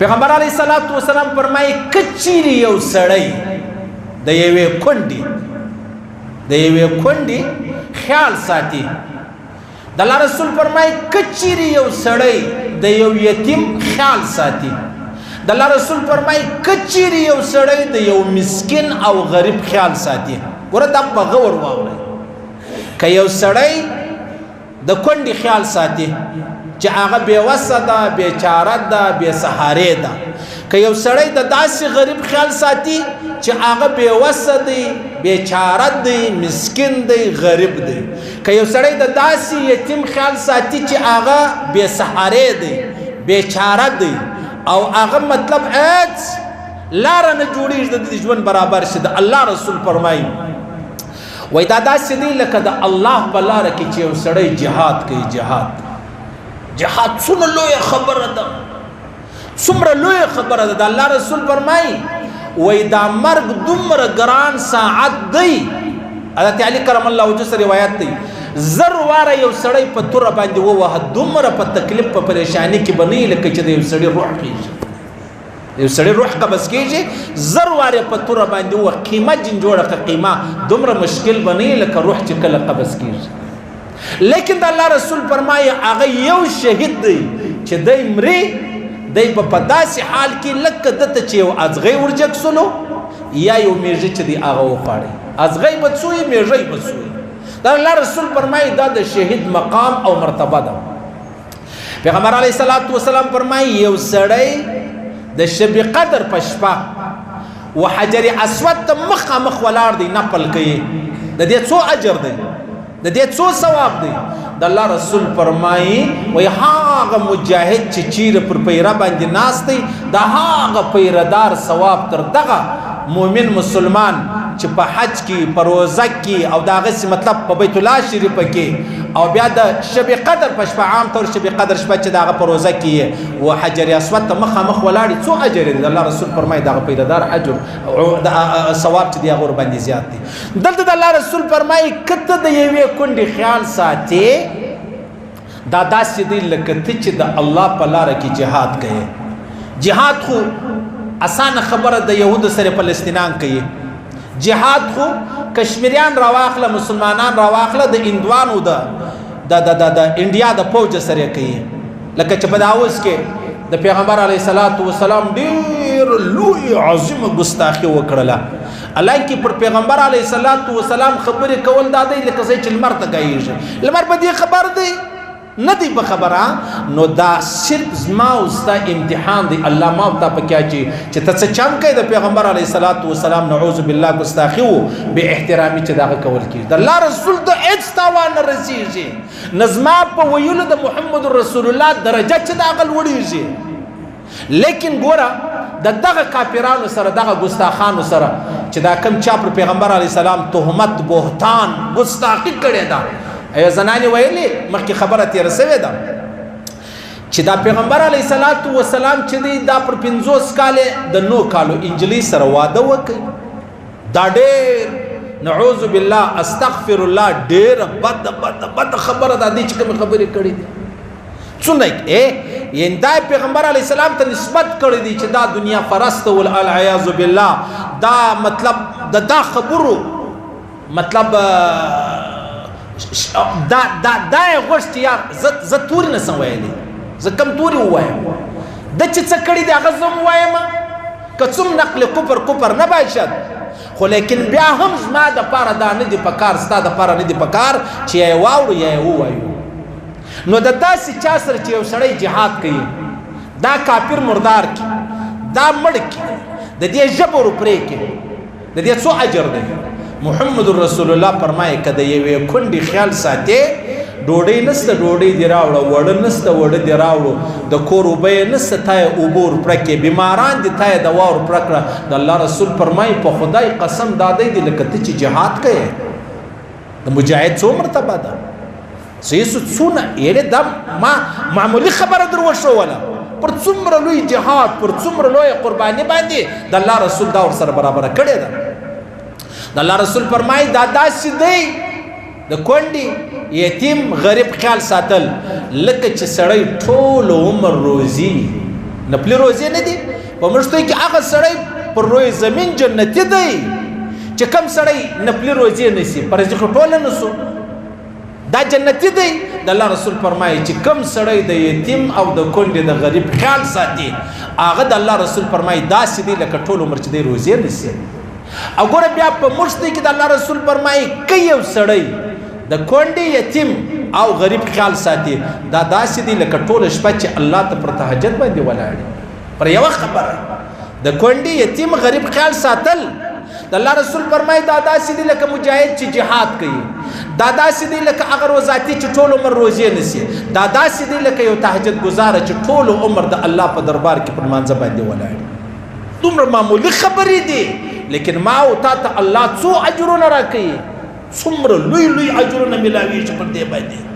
پیغمبر علیه الصلاۃ والسلام فرمایي کچيري یو سړی د یوې کونډې خیال ساتي د الله رسول فرمایي کچيري یو سړی د یو یتیم خیال ساتي د الله رسول فرمایي کچيري یو سړی د یو مسکین او غریب خیال ساتي ګوره دا په غور واورئ که یو سړی د کونډې خیال ساتي چې هغه بېوسه ده بېچاره ده بېسهارې ده که یو سړی د داسې غریب خیال ساتي چې هغه بېوسه دی بېچاره دی مسکین دی غریب دی که یو سړی د داسې یتیم خیال ساتي چې هغه بېسهارې دی بېچاره دی او هغه مطلب هیڅ لاره نه جوړېږي د ژوند برابر شي د الله رسول فرمایي وایي دا داسې دی لکه د الله په لاره کې چې یو سړی جهاد کوي جهاد څومره لویه خبره ده څومره لویه خبره ده د الله رسول فرمایي وایي دا مرګ دومره ګران ساعت دی حضرت علی کرم الله وجهه سره روایت دی زر واره یو سړی په توره باندې ووهه دومره په تکلیف په پریشانی کې به نه وي لکه چې د یو سړي روح کېږي یو سړی روح قبض کېږي زر واره په توره باندې ووهه قیمه جنجوړه که قیمه دومره مشکل به نه وي لکه روح چې کله قبض کېږي لیکن د الله رسول فرمایي هغه یو شهید دی چې دی مري دی به په داسې حال کې لکه دته چې یو ازغی ورجګسلو یا یو میږي چې دی هغه وخاړي ازغی به څوی میږی به څوی د الله رسول فرمایي دا د شهید مقام او مرتبه ده پیغمبر علیه الصلاۃ والسلام فرمایي یو سړی د شب قدر په شپه و حجر اسود ته مخامخ ولاړ دی نپل کوي د دې څو اجر دی د دې څو ثواب دی د الله رسول فرمایي وای هغه مجاهد چې چیرې پر پیره باندې ناست دی د هغه پیردار ثواب تر دغه مؤمن مسلمان چې په حج کې په روزه کې او د هغه مطلب په بیت الله شریف کې او بیا د شب قدر په شپه عام طور شب قدر شپه چې د هغه په روزه کې و حجر اسود ته مخامخ ولاړ څو اجر دی الله رسول فرمایي دغه پیردار اجر د ثواب چې دی هغه ور باندې زیات دی دلته د الله رسول فرمایي کته د یوې کونډې خیال ساتي دا داسې دی لکه ته چې د الله په لاره کې جهاد کوي جهاد خو اسانه خبره د یهودو سره فلسطینیان کوي جهاد خو کشمیریان راواخله مسلمانان راواخله د اندوانو د انډیا د فوج سره کوي لکه چې په داوس کې د پیغمبر علیه الصلاۃ والسلام ډیر لوی عظیمه ګستاخی وکړله حالانکه پر پیغمبر علیه الصلاۃ والسلام خبرې کول دا دی لکه چې لمر ته گایږي لمر په دې خبر دی نه دی په خبره نو دا صرف زما او ستا امتحان دی الله ما ته پکې چې ته څه چم کوي د پیغمبر علیه الصلاۃ والسلام نعوذ بالله ګستاخی وو به احترامي چې دا کول کیږي د الله رسول ته هیڅ تاوان رسیږي نظما په ویلو د محمد رسول الله درجه چې دا غل وړيږي لیکن ګوره دغه کافرانو سره دغه ګستاخانو سره چې دا کم چا پر پیغمبر علیه السلام تهمت بهتان ګستاخی کړي دا ایو زنانی ویلی مخکې خبره تیر سوې ده چې دا پیغمبر علیه الصلاۃ والسلام چې دی دا پر 50 کاله د 9 کالو انجلی سره واده وکړي دا ډېر نعوذ بالله استغفر الله ډېر بد خبره ده دې چې کوم خبرې کړې دي څنګه یې دا پیغمبر علیه السلام ته نسبت کړې دي چې دا دنیا پرست ول العیاذ بالله دا مطلب دا خبرو مطلب دا غوښتي یار زه توري نه سم ویلی زه کم توري ووایم د چې څه کړي دي هغه زه هم وایم که څوم نقل کفر نه باشد خو لیکن بیا هم زما دپاره دا نه دي پکار ستا دپاره نه دي پکار چې یا یې واورو یا یې ووایو نو د داسې چا سره چې یو سړی جهاد کوي دا کافر مردار کی دا مړ کی د دې ژبه ورپرې کی د دې څو اجر دی محمد رسول الله فرمایي که د یوې کونډې خیال ساتي ډوډۍ نسته ډوډۍ دې راوړه وړه نسته وړه دې راوړو د کور اوبه یې نسته تا یې اوبه ورپوره کړې بیماران دې تا یې دوا ورپوره کړه د الله رسول فرمایي په خدای قسم دا دی لکه ته چې جهاد کوې د مجاهد څو مرتبه ده څونه یعنې دا معمولي خبره در وښوله پر څومره لوی جهاد پر څومره لویه قرباني باندې د الله رسول دا ورسره برابره کړې ده د الله رسول فرمایي دا داسې دی د کونډې یتیم غریب خیال ساتل لکه چې سړی ټول عمر روزي نفلی روزې نه دي په مشتو کې هغه سړی پر روی زمین جنتی دی چې کم سړی نفلی روزې نسی پرځ ټوله نسو دا جنتی دی د الله رسول فرمایي چې کم سړی د یتیم او د کونډې د غریب خیال ساتي هغه د الله رسول فرمایي داسې دی لکه ټول عمر چې دی روزې نسی او ګوره بیا په مشتو کې د الله رسول فرمایي که یو سړی د کونډې یتیم او غریب خیال ساتي دا داسې دی لکه ټوله شپه چې الله ته پر تهجد باندې ولاړ پر یوه خبره د کونډې یتیم غریب خیال ساتل د الله رسول فرمایي دا داسې دی لکه مجاهد چې جهاد کوي دا داسې دی لکه هغه روزاتي چې ټول عمر روزې نیسي دا داسې دی لکه یو تهجد ګزاره چې ټول عمر د الله په دربار کې پر لمانځه باندې ولاړ دومره معمولي خبرې دي لیکن ما او تا ته الله څو اجرونه راکوي څومره لوی لوی اجرونه ملاویږي پر دې باندې